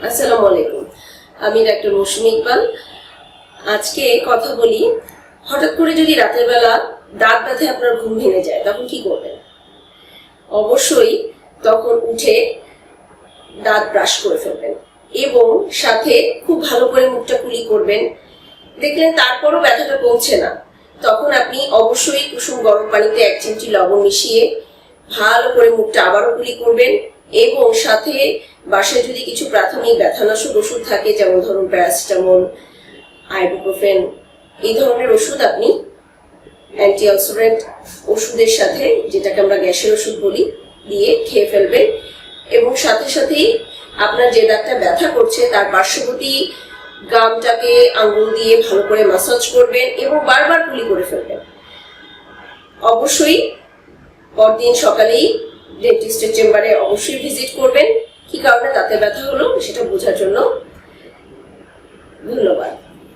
আসসালামু আলাইকুম। আমি ডাক্তার মৌসুমী ইকবাল। আজকে কথা বলি, হঠাৎ করে যদি রাতের বেলা দাঁত ব্যথায় আপনার ঘুম ভেঙে যায় তখন কি করবেন? অবশ্যই তখন উঠে দাঁত ব্রাশ করে ফেলবেন এবং সাথে খুব ভালো করে মুখটা কুলি করবেন। দেখলেন তারপরও ব্যথাটা কমছে না, তখন আপনি অবশ্যই কুসুম গরম পানিতে 1 চিমটি লবণ মিশিয়ে ভালো করে মুখটা আবারও কুলি করবেন এবং সাথে বাসায় যদি কিছু প্রাথমিক ব্যথানাশক ওষুধ থাকে, যেমন ধরুন প্যারাসিটামল, আইবুপ্রোফেন, এই ধরনের ওষুধ আপনি অ্যান্টি অক্সিডেন্ট ওষুধের সাথে, যেটাকে আমরা গ্যাসের ওষুধ বলি, দিয়ে খেয়ে ফেলবেন এবং সাথে সাথেই আপনার যে দাঁতটা ব্যথা করছে তার পার্শ্ববর্তী গামটাকে আঙ্গুল দিয়ে ভালো করে ম্যাসাজ করবেন এবং বারবার কুলি করে ফেলবেন। অবশ্যই পরদিন সকালেই ডেন্টিস্টের চেম্বারে অবশ্যই ভিজিট করবেন। কি কারণে দাঁতে ব্যথা হলো সেটা বোঝার জন্য। ধন্যবাদ।